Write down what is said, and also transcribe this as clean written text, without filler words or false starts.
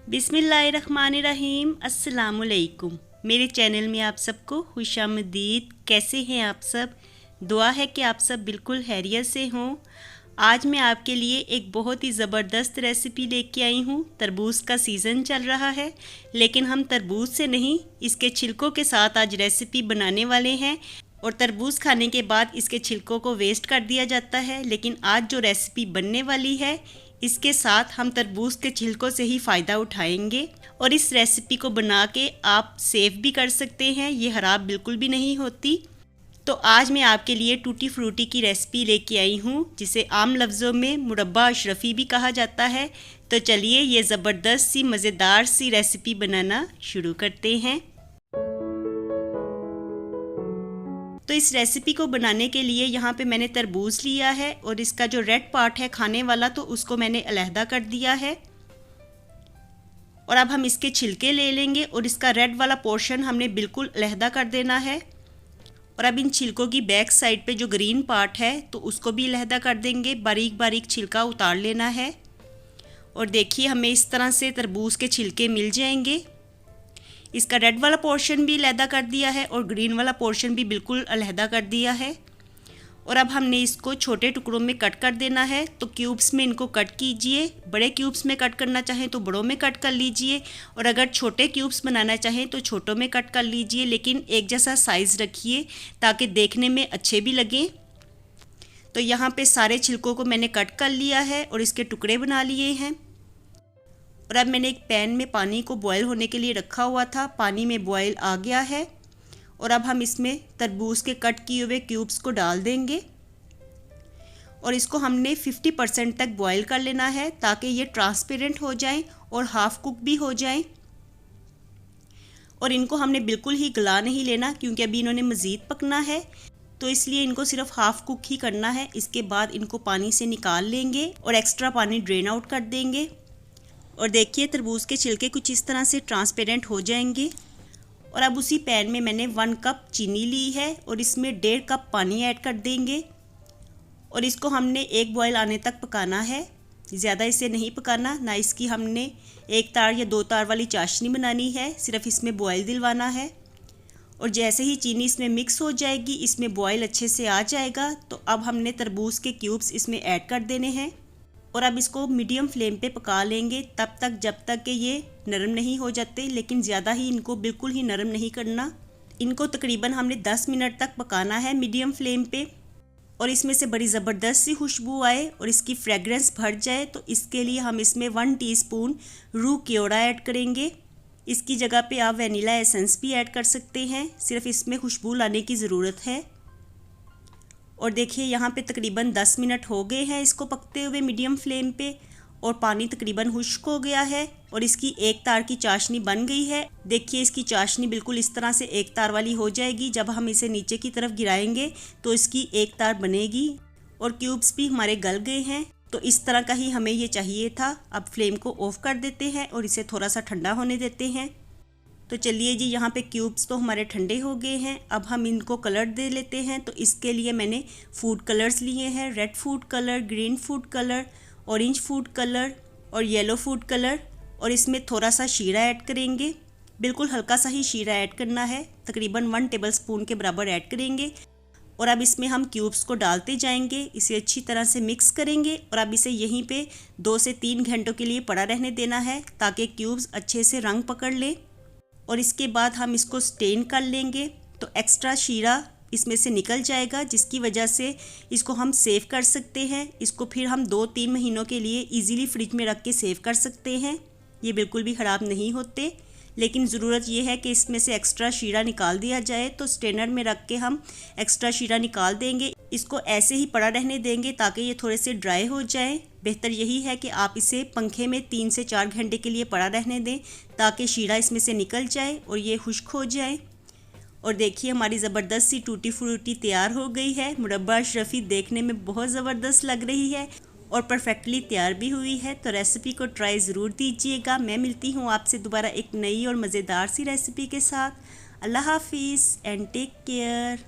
बिस्मिल्लाहिर्रहमानिर्रहीम। अस्सलामुअलैकुम। मेरे चैनल में आप सबको खुशामदीद। कैसे हैं आप सब? दुआ है कि आप सब बिल्कुल खैरियत से हों। आज मैं आपके लिए एक बहुत ही ज़बरदस्त रेसिपी लेके आई हूँ। तरबूज का सीज़न चल रहा है, लेकिन हम तरबूज से नहीं, इसके छिलकों के साथ आज रेसिपी बनाने वाले हैं। और तरबूज खाने के बाद इसके छिलकों को वेस्ट कर दिया जाता है, लेकिन आज जो रेसिपी बनने वाली है इसके साथ हम तरबूज के छिलकों से ही फ़ायदा उठाएंगे। और इस रेसिपी को बना के आप सेव भी कर सकते हैं, ये ख़राब बिल्कुल भी नहीं होती। तो आज मैं आपके लिए टूटी फ्रूटी की रेसिपी लेके आई हूँ, जिसे आम लफ्ज़ों में मुरब्बा अशरफी भी कहा जाता है। तो चलिए ये ज़बरदस्त सी मज़ेदार सी रेसिपी बनाना शुरू करते हैं। तो इस रेसिपी को बनाने के लिए यहाँ पे मैंने तरबूज लिया है और इसका जो रेड पार्ट है खाने वाला, तो उसको मैंने अलहदा कर दिया है। और अब हम इसके छिलके ले लेंगे और इसका रेड वाला पोर्शन हमने बिल्कुल अलहदा कर देना है। और अब इन छिलकों की बैक साइड पे जो ग्रीन पार्ट है तो उसको भी अलहदा कर देंगे, बारीक बारीक छिलका उतार लेना है। और देखिए हमें इस तरह से तरबूज के छिलके मिल जाएंगे। इसका रेड वाला पोर्शन भी अलहदा कर दिया है और ग्रीन वाला पोर्शन भी बिल्कुल अलहदा कर दिया है। और अब हमने इसको छोटे टुकड़ों में कट कर देना है। तो क्यूब्स में इनको कट कीजिए। बड़े क्यूब्स में कट करना चाहें तो बड़ों में कट कर लीजिए, और अगर छोटे क्यूब्स बनाना चाहें तो छोटों में कट कर लीजिए, लेकिन एक जैसा साइज़ रखिए ताकि देखने में अच्छे भी लगें। तो यहाँ पे सारे छिलकों को मैंने कट कर लिया है और इसके टुकड़े बना लिए हैं। और अब मैंने एक पैन में पानी को बॉयल होने के लिए रखा हुआ था। पानी में बॉयल आ गया है और अब हम इसमें तरबूज के कट किए हुए क्यूब्स को डाल देंगे। और इसको हमने 50% तक बॉयल कर लेना है ताकि ये ट्रांसपेरेंट हो जाएं और हाफ कुक भी हो जाएं। और इनको हमने बिल्कुल ही गला नहीं लेना, क्योंकि अभी इन्होंने मज़ीद पकना है, तो इसलिए इनको सिर्फ हाफ कुक ही करना है। इसके बाद इनको पानी से निकाल लेंगे और एक्स्ट्रा पानी ड्रेन आउट कर देंगे। और देखिए तरबूज के छिलके कुछ इस तरह से ट्रांसपेरेंट हो जाएंगे। और अब उसी पैन में मैंने 1 कप चीनी ली है और इसमें 1.5 कप पानी ऐड कर देंगे। और इसको हमने 1 बॉयल आने तक पकाना है, ज़्यादा इसे नहीं पकाना। ना इसकी हमने 1 तार या 2 तार वाली चाशनी बनानी है, सिर्फ इसमें बॉयल दिलवाना है। और जैसे ही चीनी इसमें मिक्स हो जाएगी, इसमें बॉयल अच्छे से आ जाएगा, तो अब हमने तरबूज के क्यूब्स इसमें ऐड कर देने हैं। और अब इसको मीडियम फ्लेम पे पका लेंगे तब तक जब तक कि ये नरम नहीं हो जाते, लेकिन ज़्यादा ही इनको बिल्कुल ही नरम नहीं करना। इनको तकरीबन हमने 10 मिनट तक पकाना है मीडियम फ्लेम पे। और इसमें से बड़ी ज़बरदस्त सी खुशबू आए और इसकी फ्रेगरेंस भर जाए, तो इसके लिए हम इसमें 1 टीस्पून रूह केवड़ा ऐड करेंगे। इसकी जगह पे आप वनीला एसेंस भी ऐड कर सकते हैं, सिर्फ इसमें खुशबू लाने की ज़रूरत है। और देखिए यहाँ पे तकरीबन 10 मिनट हो गए हैं इसको पकते हुए मीडियम फ्लेम पे, और पानी तकरीबन खुश्क हो गया है और इसकी 1 तार की चाशनी बन गई है। देखिए इसकी चाशनी बिल्कुल इस तरह से 1 तार वाली हो जाएगी। जब हम इसे नीचे की तरफ गिराएंगे तो इसकी 1 तार बनेगी और क्यूब्स भी हमारे गल गए हैं। तो इस तरह का ही हमें ये चाहिए था। अब फ्लेम को ऑफ कर देते हैं और इसे थोड़ा सा ठंडा होने देते हैं। तो चलिए जी, यहाँ पे क्यूब्स तो हमारे ठंडे हो गए हैं। अब हम इनको कलर दे लेते हैं। तो इसके लिए मैंने फूड कलर्स लिए हैं, red food colour, green food colour, orange food colour और येलो फूड कलर। और इसमें थोड़ा सा शीरा ऐड करेंगे, बिल्कुल हल्का सा ही शीरा ऐड करना है, तकरीबन 1 टेबलस्पून के बराबर ऐड करेंगे। और अब इसमें हम क्यूब्स को डालते जाएंगे, इसे अच्छी तरह से मिक्स करेंगे। और अब इसे यहीं पे 2 से 3 घंटों के लिए पड़ा रहने देना है ताकि क्यूब्स अच्छे से रंग पकड़ ले। और इसके बाद हम इसको स्टेन कर लेंगे, तो एक्स्ट्रा शीरा इसमें से निकल जाएगा, जिसकी वजह से इसको हम सेव कर सकते हैं। इसको फिर हम 2-3 महीनों के लिए इजीली फ्रिज में रख के सेव कर सकते हैं। ये बिल्कुल भी ख़राब नहीं होते, लेकिन ज़रूरत ये है कि इसमें से एक्स्ट्रा शीरा निकाल दिया जाए। तो स्टेनर में रख के हम एक्स्ट्रा शीरा निकाल देंगे। इसको ऐसे ही पड़ा रहने देंगे ताकि ये थोड़े से ड्राई हो जाए। बेहतर यही है कि आप इसे पंखे में 3 से 4 घंटे के लिए पड़ा रहने दें ताकि शीरा इसमें से निकल जाए और ये खुश्क हो जाए। और देखिए हमारी ज़बरदस्त सी टूटी फ्रूटी तैयार हो गई है। मुरब्बा अशरफी देखने में बहुत ज़बरदस्त लग रही है और परफेक्टली तैयार भी हुई है। तो रेसिपी को ट्राई ज़रूर दीजिएगा। मैं मिलती हूँ आपसे दोबारा एक नई और मज़ेदार सी रेसिपी के साथ। अल्लाह हाफिज़ एंड टेक केयर।